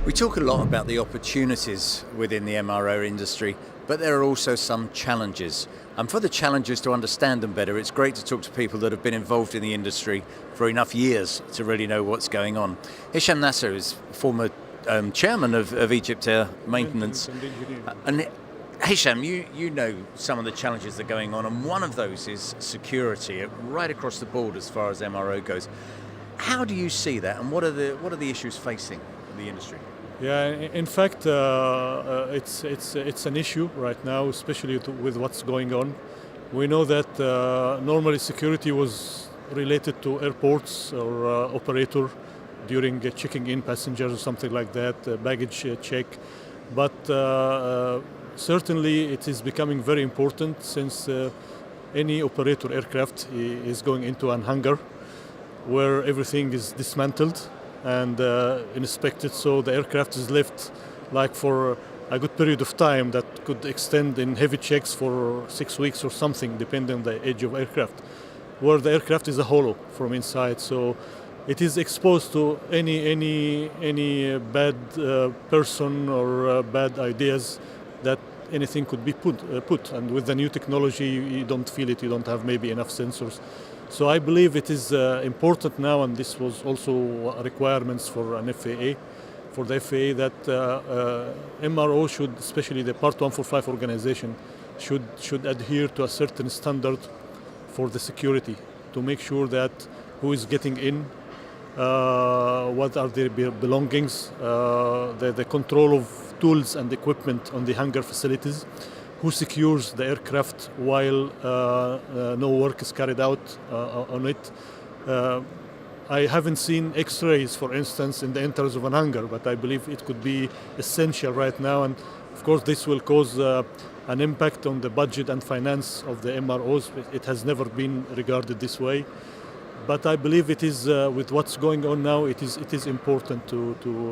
We talk a lot about the opportunities within the MRO industry, but there are also some challenges. And for the challenges to understand them better, it's great to talk to people that have been involved in the industry for enough years to really know what's going on. Hisham Nasser is former chairman of EgyptAir Maintenance. And Hisham, you know some of the challenges that are going on, and one of those is security right across the board as far as MRO goes. How do you see that, and what are the issues facing the industry? Yeah, in fact, it's an issue right now, especially with what's going on. We know that normally security was related to airports or operator during checking in passengers or something like that, baggage check. But certainly it is becoming very important since any operator aircraft is going into an hangar where everything is dismantled and inspected, so the aircraft is left like for a good period of time that could extend in heavy checks for 6 weeks or something, depending on the age of aircraft, where the aircraft is a hollow from inside, so it is exposed to any bad person or bad ideas that anything could be put. And with the new technology, you don't feel it, you don't have maybe enough sensors. So I believe it is important now, and this was also requirements for an FAA, for the FAA, that MRO should, especially the Part 145 organization, should adhere to a certain standard for the security to make sure that who is getting in, what are their belongings, the control of tools and equipment on the hangar facilities, who secures the aircraft while no work is carried out on it. I haven't seen X-rays, for instance, in the entrance of an hangar, but I believe it could be essential right now. And of course, this will cause an impact on the budget and finance of the MROs. It has never been regarded this way. But I believe it is, with what's going on now, it is important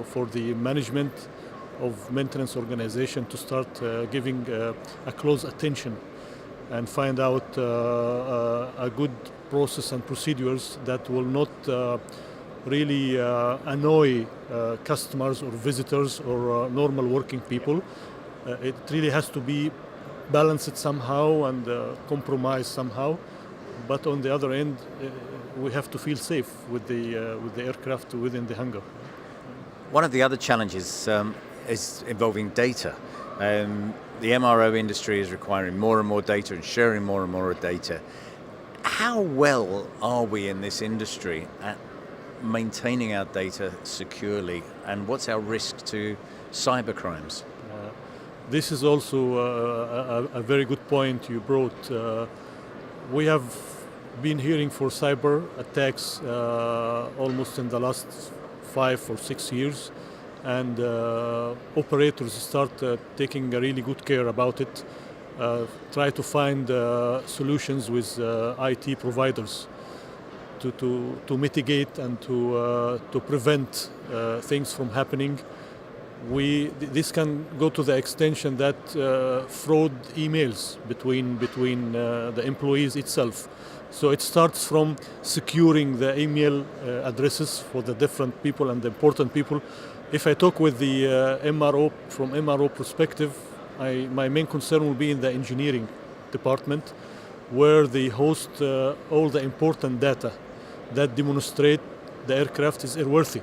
for the management of maintenance organization to start giving a close attention and find out a good process and procedures that will not really annoy customers or visitors or normal working people. It really has to be balanced somehow and compromised somehow. But on the other end, we have to feel safe with the aircraft within the hangar. One of the other challenges is involving data. The MRO industry is requiring more and more data and sharing more and more data. How well are we in this industry at maintaining our data securely, and what's our risk to cybercrimes? This is also a very good point you brought. We have been hearing for cyber attacks almost in the last 5 or 6 years. And operators start taking a really good care about it, try to find solutions with IT providers to mitigate and to prevent things from happening. This can go to the extension that fraud emails between the employees itself. So it starts from securing the email addresses for the different people and the important people. If I talk with the MRO, from MRO perspective, my main concern will be in the engineering department, where they host all the important data that demonstrate the aircraft is airworthy.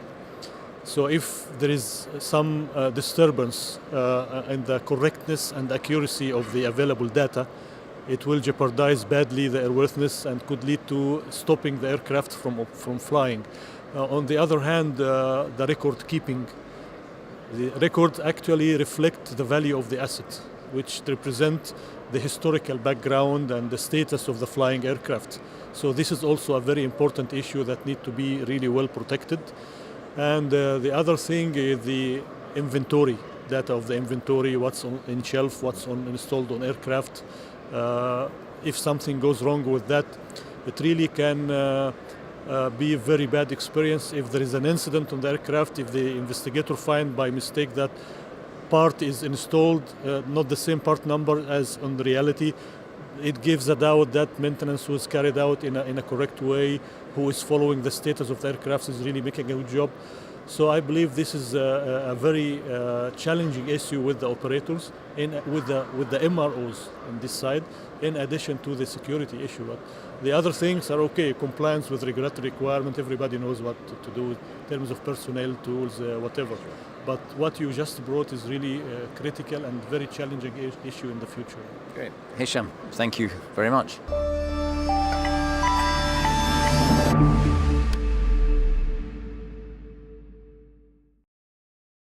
So if there is some disturbance in the correctness and accuracy of the available data, it will jeopardize badly the airworthiness and could lead to stopping the aircraft from flying. On the other hand, the record keeping, the records actually reflect the value of the asset, which represent the historical background and the status of the flying aircraft. So this is also a very important issue that need to be really well protected. And the other thing is the inventory, data of the inventory, what's in shelf, what's installed on aircraft. If something goes wrong with that, it really can be a very bad experience. If there is an incident on the aircraft, if the investigator find by mistake that part is installed, not the same part number as on the reality, it gives a doubt that maintenance was carried out in a correct way, who is following the status of the aircraft is really making a good job. So I believe this is a very challenging issue with the operators, with the MROs on this side, in addition to the security issue. But the other things are okay, compliance with regulatory requirement, everybody knows what to do in terms of personnel, tools, whatever. But what you just brought is really critical and very challenging issue in the future. Great. Hisham, thank you very much.